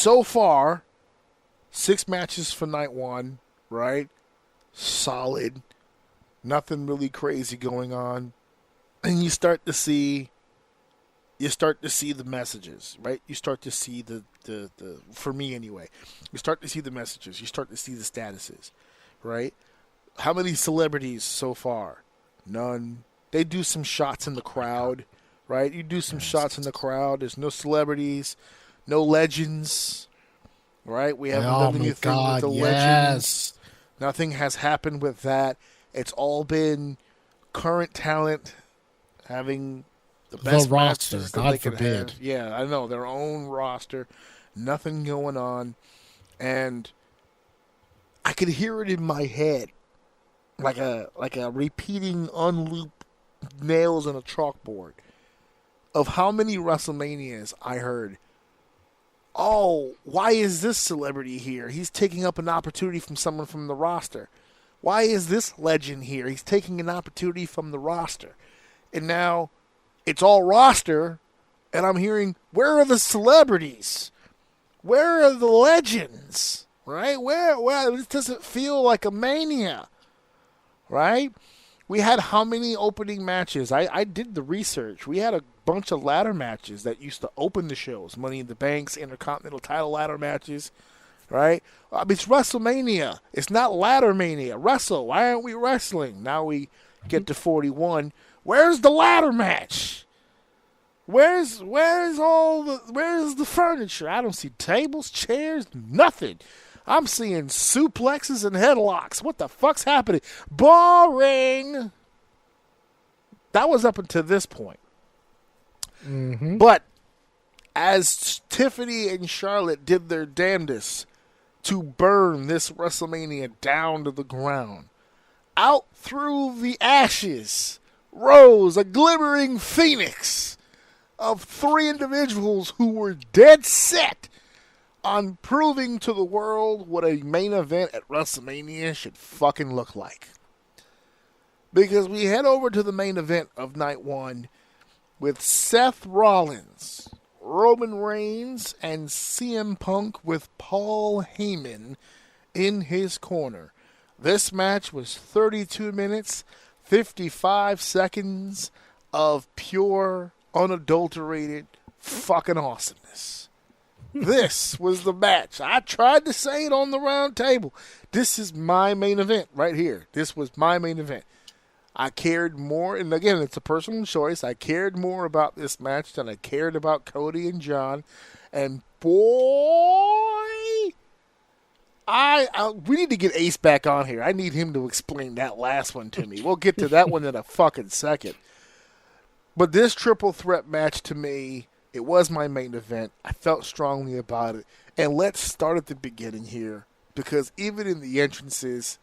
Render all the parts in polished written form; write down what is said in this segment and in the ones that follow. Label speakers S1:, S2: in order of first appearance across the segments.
S1: so far, 6 matches for night 1, right? Solid. Nothing really crazy going on. And you start to see the messages, right? You start to see the for me anyway, you start to see the messages. You start to see the statuses, right? How many celebrities so far? None. They do some shots in the crowd, right? You do some shots in the crowd. There's no celebrities, no legends, right? We haven't done anything with the legends. Nothing has happened with that. It's all been current talent having the best
S2: roster,
S1: matches that
S2: God
S1: they can
S2: forbid.
S1: have. Yeah, I know, their own roster. Nothing going on. And I could hear it in my head like a repeating unloop nails on a chalkboard of how many WrestleManias I heard. Oh, why is this celebrity here? He's taking up an opportunity from someone from the roster. Why is this legend here? He's taking an opportunity from the roster. And now it's all roster, and I'm hearing, where are the celebrities? Where are the legends? Right? Where this doesn't feel like a Mania. Right? We had how many opening matches? I did the research. We had a bunch of ladder matches that used to open the shows. Money in the Banks, Intercontinental title ladder matches. Right? It's WrestleMania. It's not Ladder Mania. Wrestle. Why aren't we wrestling? Now we get to 41. Where's the ladder match? Where's the furniture? I don't see tables, chairs, nothing. I'm seeing suplexes and headlocks. What the fuck's happening? Boring. That was up until this point.
S2: Mm-hmm.
S1: But as Tiffany and Charlotte did their damnedest to burn this WrestleMania down to the ground, out through the ashes rose a glimmering phoenix of 3 individuals who were dead set on proving to the world what a main event at WrestleMania should fucking look like. Because we head over to the main event of night 1 with Seth Rollins, Roman Reigns, and CM Punk with Paul Heyman in his corner. This match was 32 minutes, 55 seconds of pure, unadulterated fucking awesomeness. This was the match. I tried to say it on the round table. This is my main event right here. This was my main event. I cared more, and again, it's a personal choice. I cared more about this match than I cared about Cody and John. And boy, we need to get Ace back on here. I need him to explain that last one to me. We'll get to that one in a fucking second. But this triple threat match, to me, it was my main event. I felt strongly about it. And let's start at the beginning here, because even in the entrances,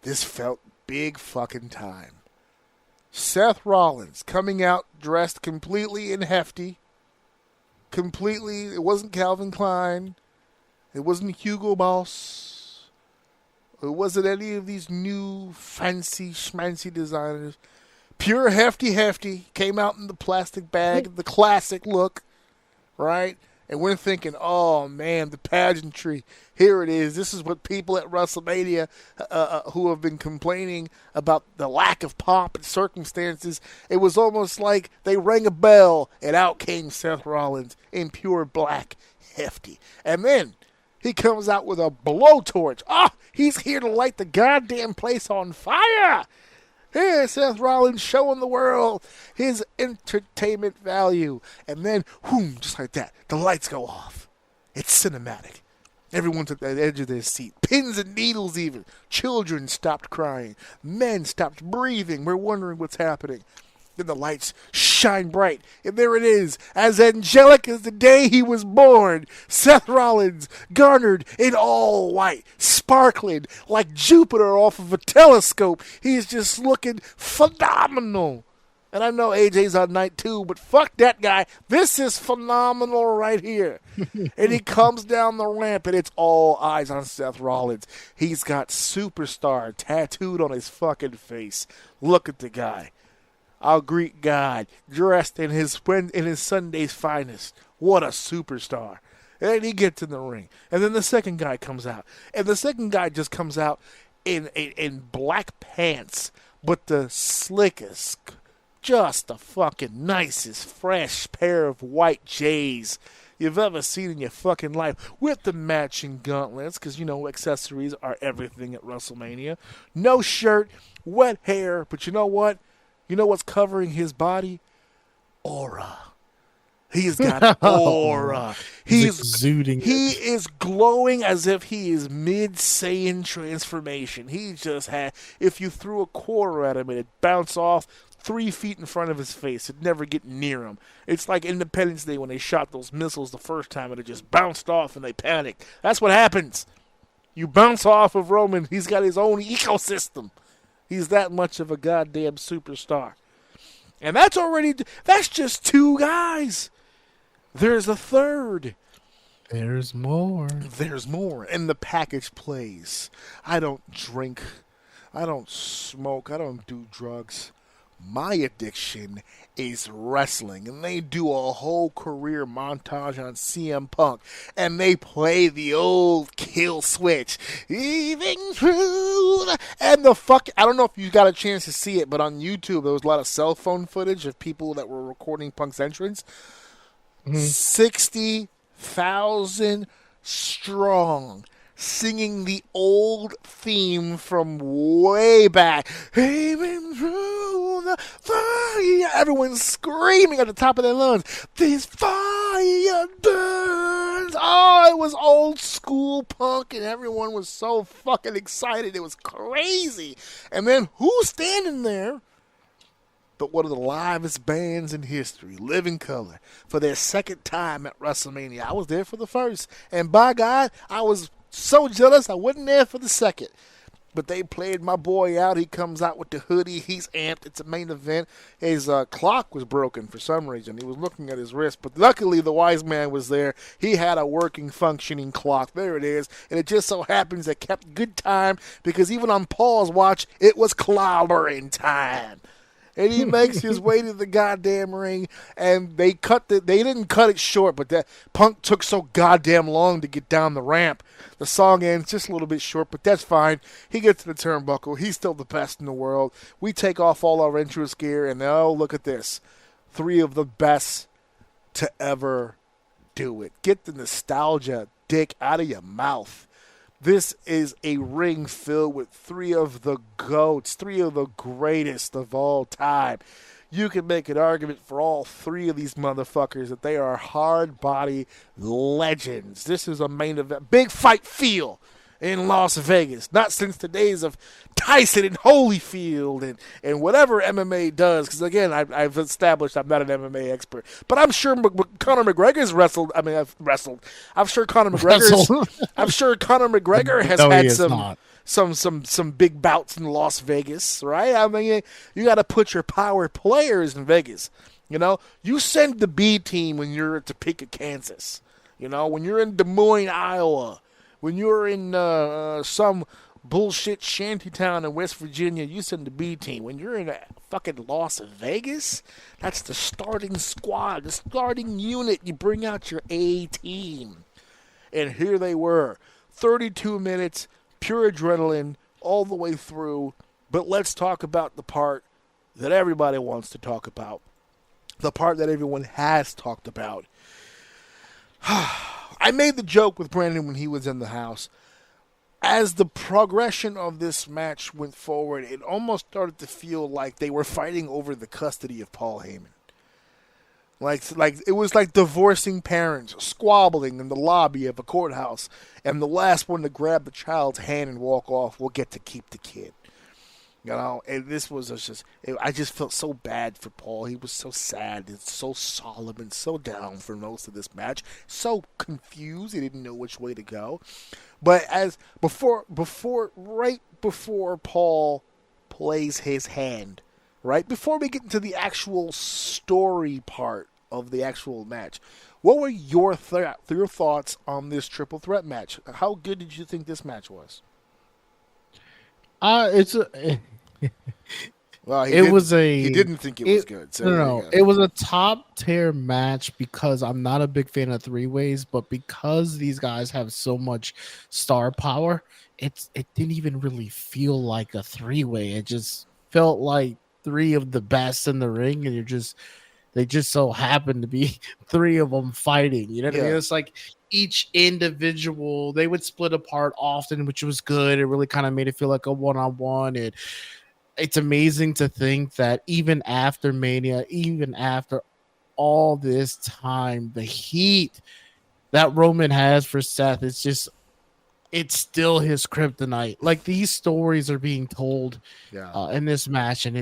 S1: this felt big fucking time. Seth Rollins coming out dressed completely in hefty. Completely, it wasn't Calvin Klein. It wasn't Hugo Boss. It wasn't any of these new fancy schmancy designers. Pure hefty. Came out in the plastic bag, the classic look, right? And we're thinking, oh, man, the pageantry. Here it is. This is what people at WrestleMania who have been complaining about the lack of pomp and circumstances. It was almost like they rang a bell, and out came Seth Rollins in pure black hefty. And then he comes out with a blowtorch. He's here to light the goddamn place on fire. Here's Seth Rollins showing the world his entertainment value. And then, whoom, just like that, the lights go off. It's cinematic. Everyone's at the edge of their seat. Pins and needles even. Children stopped crying. Men stopped breathing. We're wondering what's happening. Then the lights shine bright. And there it is, as angelic as the day he was born. Seth Rollins, garnered in all white, sparkling like Jupiter off of a telescope. He's just looking phenomenal. And I know AJ's on night 2, but fuck that guy. This is phenomenal right here. And he comes down the ramp, and it's all eyes on Seth Rollins. He's got superstar tattooed on his fucking face. Look at the guy. Our Greek god, dressed in his Sunday's finest. What a superstar. And then he gets in the ring. And then the second guy comes out. And the second guy just comes out in black pants, but the slickest, just the fucking nicest, fresh pair of white J's you've ever seen in your fucking life, with the matching gauntlets, because, you know, accessories are everything at WrestleMania. No shirt, wet hair, but you know what? You know what's covering his body? Aura. He's got aura.
S2: He's exuding.
S1: He is glowing as if he is mid-Saiyan transformation. He just had, if you threw a quarter at him, it'd bounce off 3 feet in front of his face. It'd never get near him. It's like Independence Day when they shot those missiles the first time and it just bounced off and they panicked. That's what happens. You bounce off of Roman, he's got his own ecosystem. He's that much of a goddamn superstar. And that's just 2 guys. There's a third.
S2: There's more.
S1: There's more. And the package plays. I don't drink. I don't smoke. I don't do drugs. My addiction is wrestling. And they do a whole career montage on CM Punk. And they play the old kill switch. Even through the... And the fuck... I don't know if you got a chance to see it, but on YouTube there was a lot of cell phone footage of people that were recording Punk's entrance. 60,000 strong, singing the old theme from way back. Aiming through the fire. Everyone's screaming at the top of their lungs. This fire burns. Oh, it was old school Punk, and everyone was so fucking excited. It was crazy. And then who's standing there but one of the livest bands in history, Living Colour, for their second time at WrestleMania? I was there for the first, and by God, I was so jealous I wasn't there for the second. But they played my boy out. He comes out with the hoodie. He's amped. It's a main event. His clock was broken for some reason. He was looking at his wrist, but luckily the wise man was there. He had a working, functioning clock. There it is. And it just so happens it kept good time, because even on Paul's watch, it was clobbering time. And he makes his way to the goddamn ring, and they didn't cut it short, but that Punk took so goddamn long to get down the ramp. The song ends just a little bit short, but that's fine. He gets to the turnbuckle. He's still the best in the world. We take off all our entrance gear, and oh, look at this. 3 of the best to ever do it. Get the nostalgia dick out of your mouth. This is a ring filled with 3 of the GOATs, 3 of the greatest of all time. You can make an argument for all 3 of these motherfuckers that they are hard body legends. This is a main event. Big fight feel in Las Vegas. Not since the days of Tyson and Holyfield and whatever MMA does. Because, again, I've established I'm not an MMA expert. But I'm sure Conor McGregor's wrestled. I mean, I've wrestled. I'm sure Conor McGregor has had some big bouts in Las Vegas, right? I mean, you got to put your power players in Vegas. You know, you send the B team when you're at Topeka, Kansas. You know, when you're in Des Moines, Iowa. When you're in some bullshit shantytown in West Virginia, you send the B team. When you're in fucking Las Vegas, that's the starting squad, the starting unit. You bring out your A team. And here they were. 32 minutes, pure adrenaline all the way through. But let's talk about the part that everybody wants to talk about. The part that everyone has talked about. I made the joke with Brandon when he was in the house. As the progression of this match went forward, it almost started to feel like they were fighting over the custody of Paul Heyman. Like it was like divorcing parents squabbling in the lobby of a courthouse, and the last one to grab the child's hand and walk off will get to keep the kid. You know, and this was just, I just felt so bad for Paul. He was so sad and so solemn and so down for most of this match. So confused. He didn't know which way to go. But right before Paul plays his hand, right before we get into the actual story part of the actual match, what were your thoughts on this triple threat match? How good did you think this match was? Well,
S2: It was
S1: he didn't think it was good. So
S2: no. It was a top tier match because I'm not a big fan of three ways, but because these guys have so much star power, it didn't even really feel like a three way. It just felt like three of the best in the ring, and they just so happened to be three of them fighting. You know what I mean? It's like each individual, they would split apart often, which was good. It really kind of made it feel like a one-on-one. It's amazing to think that even after Mania, even after all this time, the heat that Roman has for Seth, it's still his kryptonite. Like these stories are being told in this match, and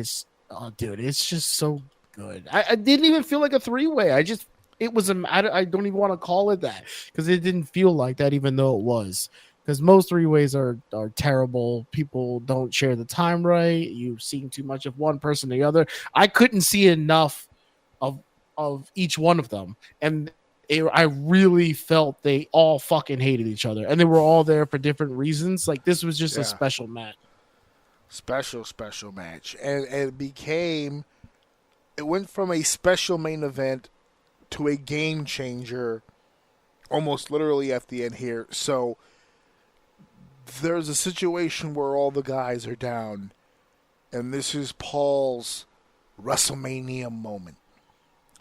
S2: dude, it's just so good. I didn't even feel like a three-way. I don't even want to call it that because it didn't feel like that, even though it was. Because most three ways are terrible. People don't share the time right. You've seen too much of one person or the other. I couldn't see enough of each one of them, and I really felt they all fucking hated each other, and they were all there for different reasons. Like this was just a special match.
S1: Special match, and it went from a special main event to a game changer, almost literally at the end here. So there's a situation where all the guys are down, and this is Paul's WrestleMania moment.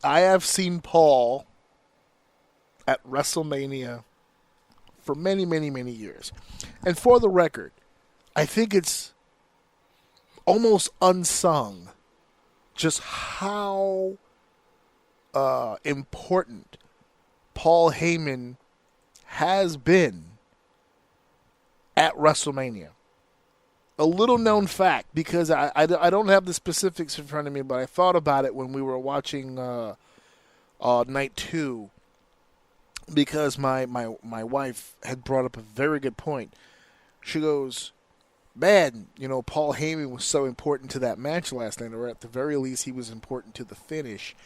S1: I have seen Paul at WrestleMania for many, many, many years. And for the record, I think it's almost unsung just how important Paul Heyman has been at WrestleMania. A little known fact, because I don't have the specifics in front of me, but I thought about it when we were watching Night 2, because my wife had brought up a very good point. She goes, man, Paul Heyman was so important to that match last night, or at the very least he was important to the finish.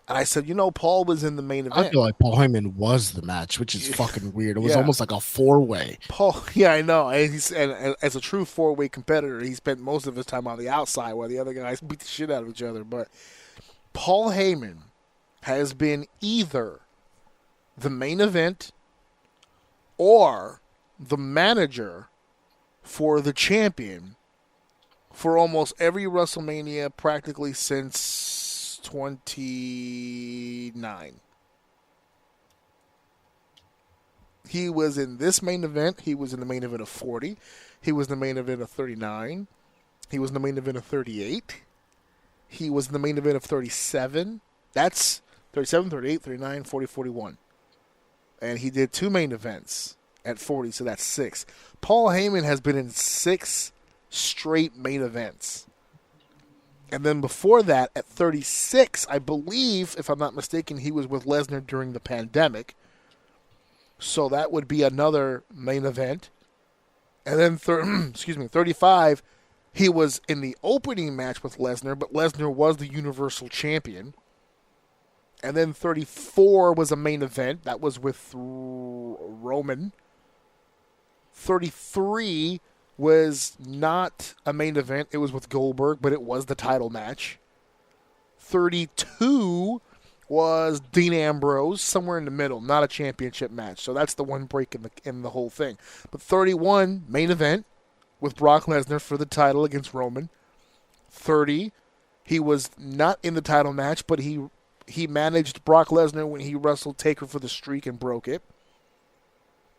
S1: And I said, Paul was in the main event.
S2: I feel like Paul Heyman was the match, which is fucking weird. It was almost like a four-way.
S1: Paul, yeah, I know. And as a true four-way competitor, he spent most of his time on the outside while the other guys beat the shit out of each other. But Paul Heyman has been either the main event or the manager for the champion for almost every WrestleMania practically since 29. He was in this main event. He was in the main event of 40. He was in the main event of 39. He was in the main event of 38. He was in the main event of 37. That's 37, 38, 39, 40, 41. And he did two main events at 40, so that's 6. Paul Heyman has been in 6 straight main events. And then before that, at 36, I believe, if I'm not mistaken, he was with Lesnar during the pandemic. So that would be another main event. And then, 35, he was in the opening match with Lesnar, but Lesnar was the Universal Champion. And then 34 was a main event. That was with Roman. 33 was not a main event. It was with Goldberg, but it was the title match. 32 was Dean Ambrose, somewhere in the middle, not a championship match. So that's the one break in the whole thing. But 31, main event with Brock Lesnar for the title against Roman. 30, he was not in the title match, but he managed Brock Lesnar when he wrestled Taker for the streak and broke it.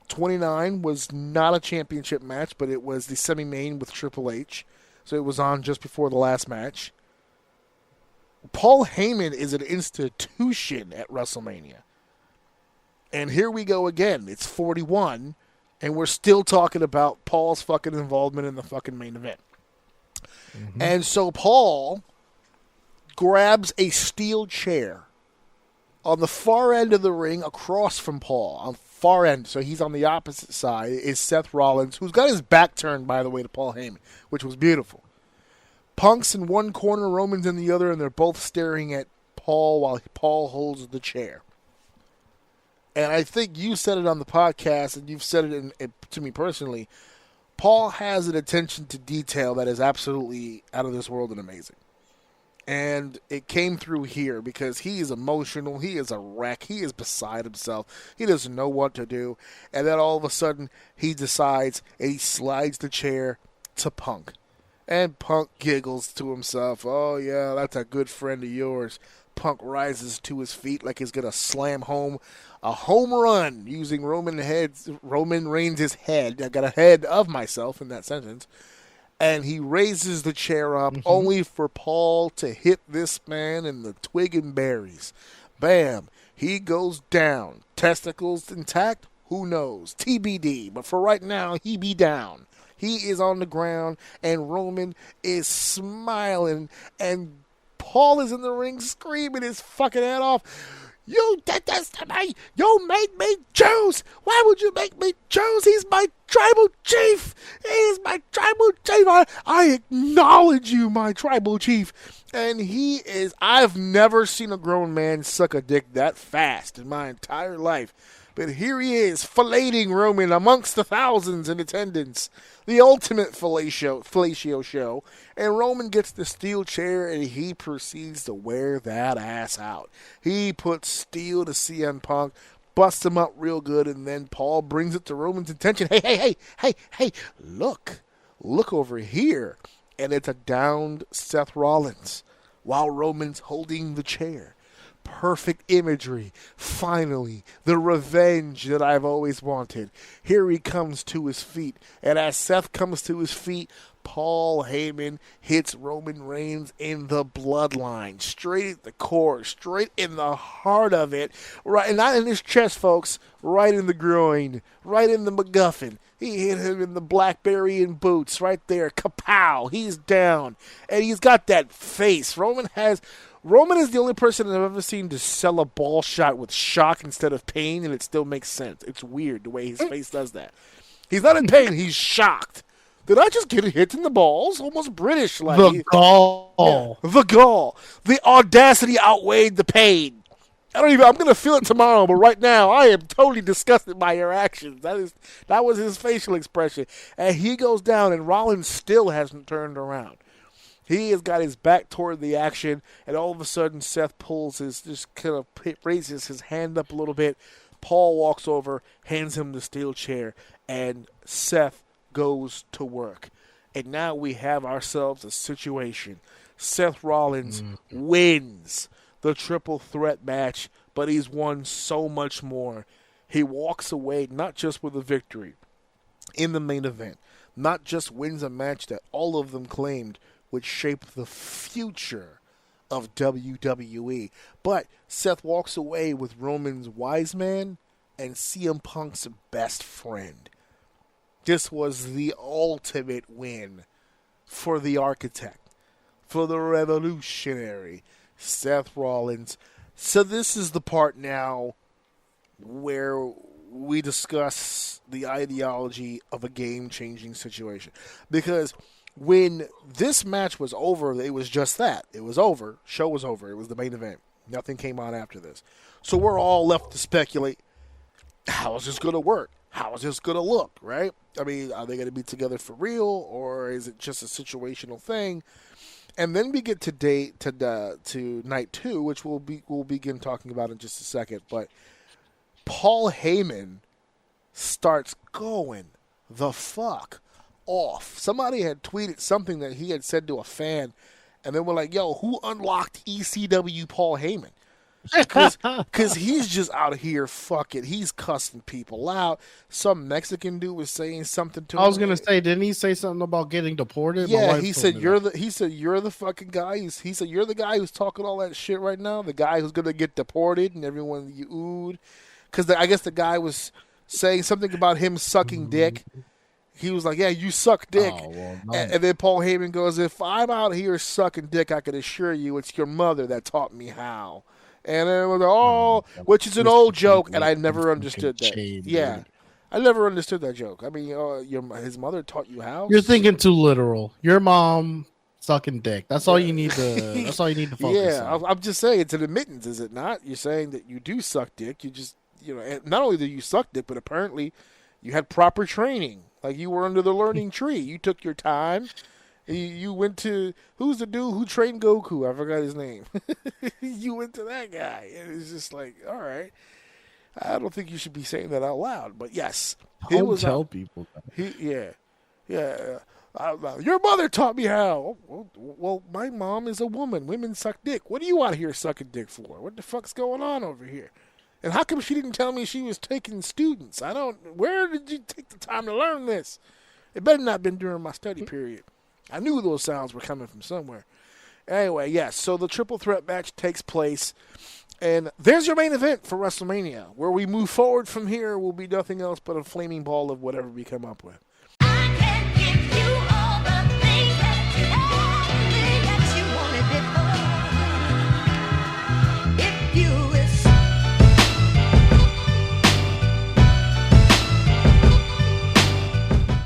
S1: 29 was not a championship match, but it was the semi-main with Triple H. So it was on just before the last match. Paul Heyman is an institution at WrestleMania. And here we go again. It's 41, and we're still talking about Paul's fucking involvement in the fucking main event. Mm-hmm. And so Paul grabs a steel chair on the far end of the ring across from Paul, on far end, so he's on the opposite side, is Seth Rollins, who's got his back turned, by the way, to Paul Heyman, which was beautiful. Punk's in one corner, Roman's in the other, and they're both staring at Paul while Paul holds the chair. And I think you said it on the podcast, and you've said it to me personally, Paul has an attention to detail that is absolutely out of this world and amazing. And it came through here because he is emotional. He is a wreck. He is beside himself. He doesn't know what to do. And then all of a sudden, he decides and he slides the chair to Punk. And Punk giggles to himself. Oh, yeah, that's a good friend of yours. Punk rises to his feet like he's going to slam home a home run using Roman Reigns' head. I got a head of myself in that sentence. And he raises the chair up only for Paul to hit this man in the twig and berries. Bam. He goes down. Testicles intact? Who knows? TBD. But for right now, he be down. He is on the ground, and Roman is smiling, and Paul is in the ring screaming his fucking head off. You did this to me. You made me choose. Why would you make me choose? He's my tribal chief. He's my tribal chief. I acknowledge you, my tribal chief. And he is, I've never seen a grown man suck a dick that fast in my entire life. But here he is, filleting Roman amongst the thousands in attendance. The ultimate fellatio show. And Roman gets the steel chair and he proceeds to wear that ass out. He puts steel to CM Punk, busts him up real good, and then Paul brings it to Roman's attention. Hey, look over here. And it's a downed Seth Rollins while Roman's holding the chair. Perfect imagery. Finally, the revenge that I've always wanted. Here he comes to his feet. And as Seth comes to his feet, Paul Heyman hits Roman Reigns in the bloodline. Straight at the core. Straight in the heart of it. Right, not in his chest, folks. Right in the groin. Right in the MacGuffin. He hit him in the Blackberry and boots. Right there. Kapow. He's down. And he's got that face. Roman is the only person I've ever seen to sell a ball shot with shock instead of pain, and it still makes sense. It's weird the way his face does that. He's not in pain, he's shocked. Did I just get hit in the balls? Almost British like.
S2: The gall.
S1: Yeah, the gall. The audacity outweighed the pain. I'm going to feel it tomorrow, but right now I am totally disgusted by your actions. That was his facial expression. And he goes down, and Rollins still hasn't turned around. He has got his back toward the action, and all of a sudden Seth raises his hand up a little bit. Paul walks over, hands him the steel chair, and Seth goes to work. And now we have ourselves a situation. Seth Rollins wins the triple threat match, but he's won so much more. He walks away not just with a victory in the main event, not just wins a match that all of them claimed would shape the future of WWE. But Seth walks away with Roman's wise man and CM Punk's best friend. This was the ultimate win for the architect, for the revolutionary, Seth Rollins. So this is the part now where we discuss the ideology of a game-changing situation. Because when this match was over, it was just that. It was over. Show was over. It was the main event. Nothing came on after this. So we're all left to speculate, how is this going to work? How is this going to look, right? I mean, are they going to be together for real, or is it just a situational thing? And then we get to night 2, which we'll begin talking about in just a second. But Paul Heyman starts going the fuck off. Somebody had tweeted something that he had said to a fan, and then we're like, yo, who unlocked ECW Paul Heyman? Because he's just out here fucking, he's cussing people out. Some Mexican dude was saying something to him.
S2: I was going to say, didn't he say something about getting deported?
S1: Yeah, he said, you're the fucking guy. He said, you're the guy who's talking all that shit right now, the guy who's going to get deported, and everyone you oohed. Because I guess the guy was saying something about him sucking dick. He was like, yeah, you suck dick. Oh, well, no. And then Paul Heyman goes, if I'm out here sucking dick, I can assure you it's your mother that taught me how. And then it was which is an old joke, and I never understood that. Yeah, I never understood that joke. I mean, his mother taught you how?
S2: You're thinking too literal. Your mom sucking dick. That's all you need to. That's all you need to focus on.
S1: I'm just saying it's an admittance, is it not? You're saying that you do suck dick. You just, and not only do you suck dick, but apparently you had proper training Like you were under the learning tree. You took your time. You went to, who's the dude who trained Goku? I forgot his name. You went to that guy. And it's just like, all right. I don't think you should be saying that out loud. But yes.
S2: Don't tell people that.
S1: Yeah. Your mother taught me how. Well, my mom is a woman. Women suck dick. What are you out here sucking dick for? What the fuck's going on over here? And how come she didn't tell me she was taking students? Where did you take the time to learn this? It better not have been during my study period. I knew those sounds were coming from somewhere. Anyway, yes, so the triple threat match takes place. And there's your main event for WrestleMania. Where we move forward from here will be nothing else but a flaming ball of whatever we come up with.